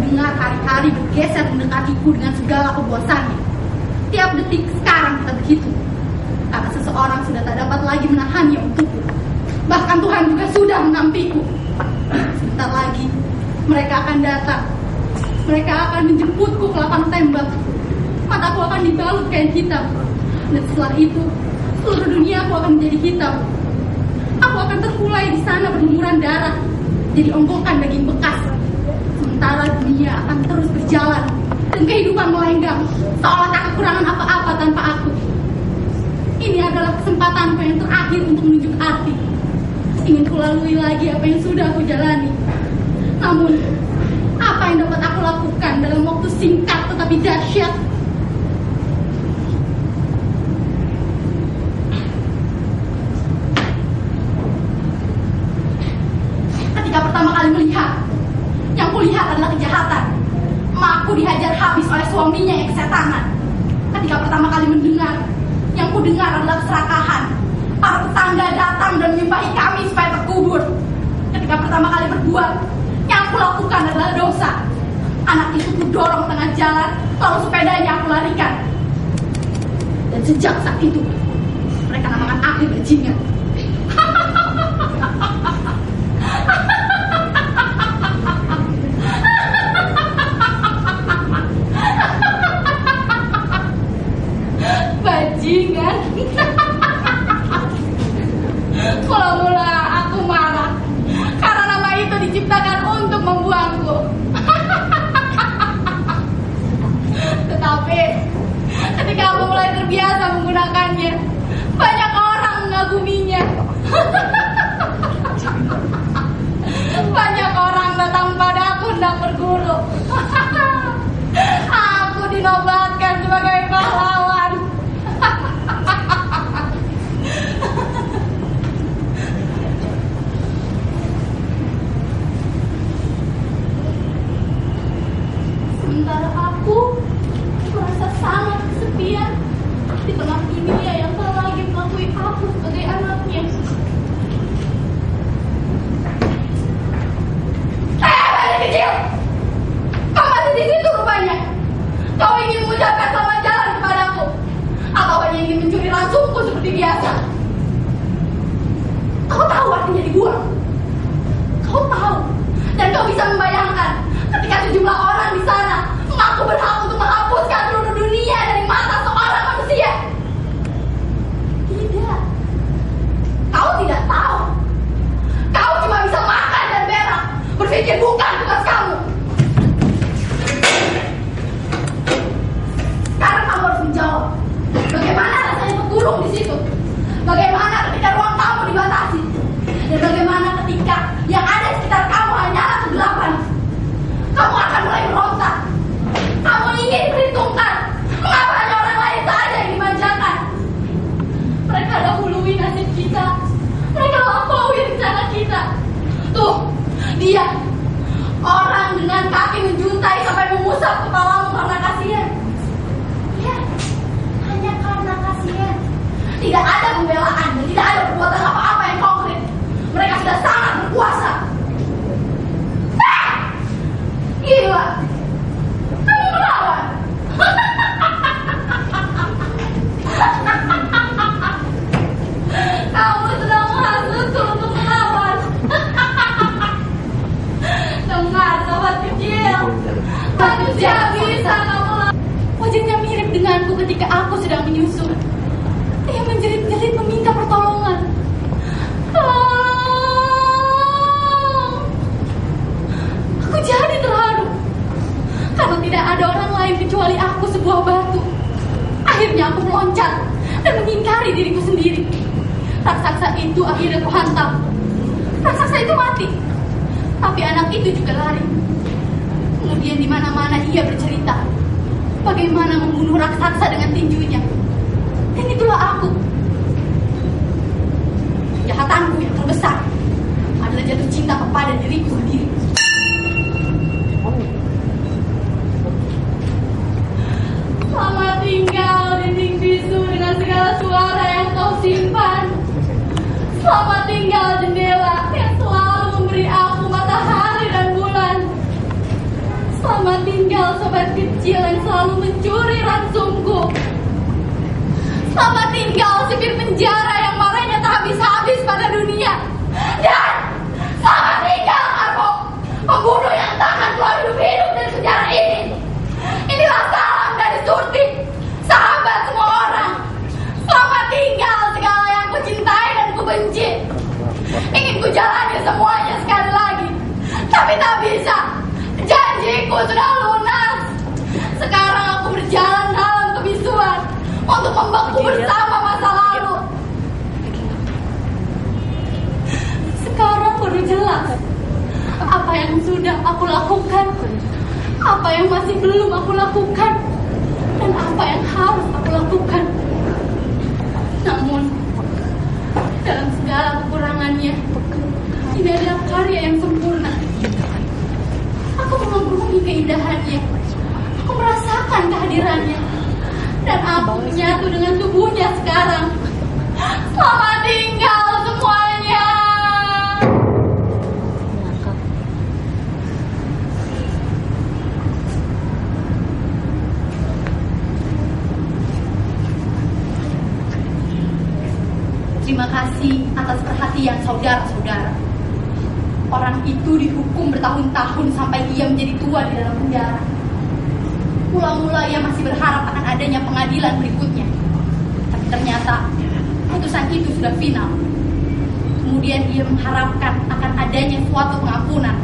mendengar hari-hari bergeser mendekatiku dengan segala kebuasannya. Tiap detik sekarang kita berhitung, karena seseorang sudah tak dapat lagi menahannya untukku. Bahkan Tuhan juga sudah menampiku. Sebentar lagi mereka akan datang. Mereka akan menjemputku ke lapang tembak. Mataku akan dibalut kain hitam. Dan setelah itu, seluruh dunia aku akan menjadi hitam. Aku akan terkulai di sana berlumuran darah, jadi onggokan daging bekas. Sementara dunia akan terus berjalan dan kehidupan melenggang, seolah tak kekurangan apa-apa tanpa aku. Ini adalah kesempatanku yang terakhir untuk menunjuk arti. Ingin kulalui lagi apa yang sudah aku jalani. Namun, apa yang dapat aku lakukan dalam waktu singkat tetapi dahsyat? Ketika pertama kali melihat, yang kulihat adalah kejahatan. Emakku dihajar habis oleh suaminya yang kesetanan. Ketika pertama kali mendengar, yang kudengar adalah keserakahan. Para tetangga datang dan menyumpahi kami supaya terkubur. Ketika pertama kali berbuat, yang aku lakukan adalah dosa. Anak itu kudorong tengah jalan, lalu sepedanya aku larikan. Dan sejak saat itu, mereka namakan aku bajingan. Bajingan. Mula-mula aku marah karena nama itu diciptakan untuk membuangku. Tetapi ketika aku mulai terbiasa menggunakannya, banyak orang mengaguminya. Banyak orang datang padaku hendak berguru. Aku dinobatkan sebagai pahlawan. Sementara aku merasa sangat kesepian di tengah dunia yang tak lagi mengakui aku sebagai anaknya. Masih kecil! Kau masih di situ rupanya. Kau ingin mengucapkan selamat jalan kepadaku, atau hanya ingin mencuri razumku seperti biasa? Kau tahu artinya dibuang. Kau tahu, dan kau bisa membayangkan ketika sejumlah orang di sana mengaku berhak untuk menghapuskan seluruh dunia dari mata seorang manusia. Tidak. Kau tidak tahu. Kau cuma bisa makan dan berak. Berpikir bukan tugas kamu. Sekarang kamu harus menjawab. Bagaimana rasanya terkurung di situ? Bagaimana ketika ruang kamu dibatasi? Dan bagaimana ketika yang ada di sekitar kamu hanyalah kegelapan? Kamu akan mulai berontak. Kamu ingin perhitungkan mengapa hanya orang lain saja yang dimanjakan. Mereka dahului nasib kita. Mereka lampaui rencana kita. Tuh, dia orang dengan kaki menjuntai sampai mengusap kepalamu karena kasihan. Ya, hanya karena kasihan. Tidak ada pembelaan dan tidak ada perbuatan apa-apa yang konkret. Mereka sudah sangat berkuasa. Gila, kamu melawan. Kamu sedang menghasutku untuk melawan. Dengar, sobat kecil, manusia bisa kamu lawan. Wajahnya mirip denganku ketika aku sedang menyusu. Dia menjerit-jerit meminta pertolongan. Aku jadi terharu karena tidak ada orang lain kecuali aku, sebuah batu. Akhirnya aku meloncat dan mengingkari diriku sendiri. Raksasa itu akhirnya kuhantam. Raksasa itu mati, tapi anak itu juga lari. Kemudian di mana-mana ia bercerita bagaimana membunuh raksasa dengan tinjunya. Dan itulah aku. Kejahatanku yang terbesar adalah jatuh cinta kepada diriku sendiri. Selamat tinggal dinding bisu dengan segala suara yang kau simpan. Selamat tinggal jendela yang selalu memberi aku matahari dan bulan. Selamat Selamat tinggal sobat kecil yang selalu mencuri ransumku. Selamat tinggal sipir penjara yang marahnya tak habis-habis pada dunia. Dan selamat tinggal kamu, pembunuh yang takkan keluar hidup-hidup dari penjara ini. Inilah salam dari Surti, sahabat semua orang. Selamat tinggal segala yang ku cintai dan ku benci. Ingin ku jalani semuanya sekali lagi, tapi tak bisa. Janjiku sudah lunas. Sekarang aku berjalan dalam kebisuan untuk membeku bersama masa lalu. Sekarang baru jelas apa yang sudah aku lakukan, apa yang masih belum aku lakukan, dan apa yang harus aku lakukan. Namun dalam segala kekurangannya, ini adalah karya yang sempurna. Aku mengagumi keindahannya, aku merasakan kehadirannya, dan aku menyatu dengan tubuhnya sekarang. Selamat tinggal semuanya. Terima kasih atas perhatian saudara-saudara. Orang itu dihukum bertahun-tahun sampai ia menjadi tua di dalam penjara. Mula-mula ia masih berharap akan adanya pengadilan berikutnya. Tapi ternyata putusan itu sudah final. Kemudian ia mengharapkan akan adanya suatu pengampunan.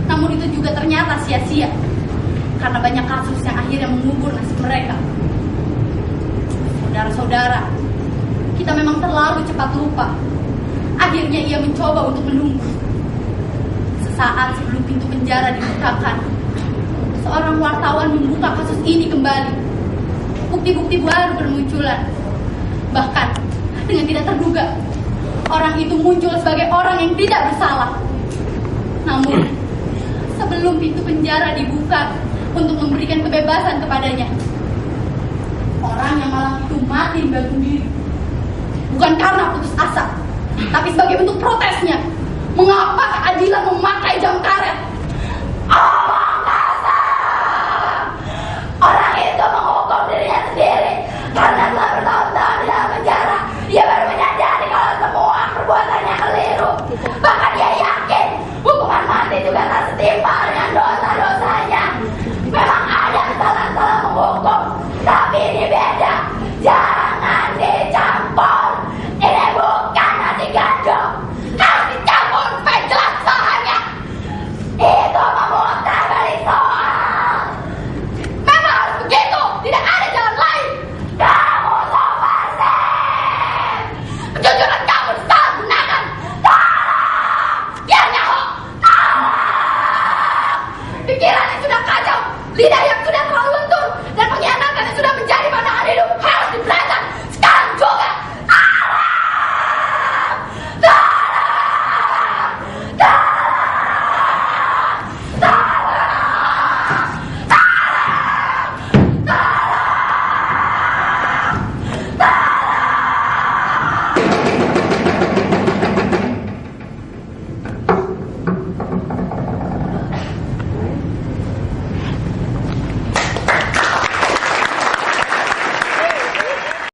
Namun itu juga ternyata sia-sia, karena banyak kasus yang akhirnya mengubur nasib mereka. Saudara-saudara, kita memang terlalu cepat lupa. Akhirnya ia mencoba untuk menunggu. Sesaat sebelum pintu penjara dibukakan, seorang wartawan membuka kasus ini kembali. Bukti-bukti baru bermunculan. Bahkan dengan tidak terduga, orang itu muncul sebagai orang yang tidak bersalah. Namun sebelum pintu penjara dibuka untuk memberikan kebebasan kepadanya, orang yang malang itu mati digantung diri. Bukan karena putus asa, tapi sebagai bentuk protesnya. Mengapa keadilan memakai jam karet? Omong kasar! Orang itu menghukum dirinya sendiri karena telah bertahun-tahun di dalam penjara. Dia baru menyadari kalau semua perbuatannya keliru. Bahkan dia yakin hukuman mati juga tak setimpal dengan dosa-dosanya. Memang ada kesalahan-kesalahan menghukum, tapi ini beda. Jangan dicampur. Ini bukan nasi gandum. Harus dicampur supaya jelas salahnya. Itu memutar balik soal. Memang harus begitu. Tidak ada jalan lain. Kamu sopasen. Kejujuran kamu disalahgunakan. Tolong. Biar nyaho. Tolong. Pikirannya sudah kacau. Lidah yang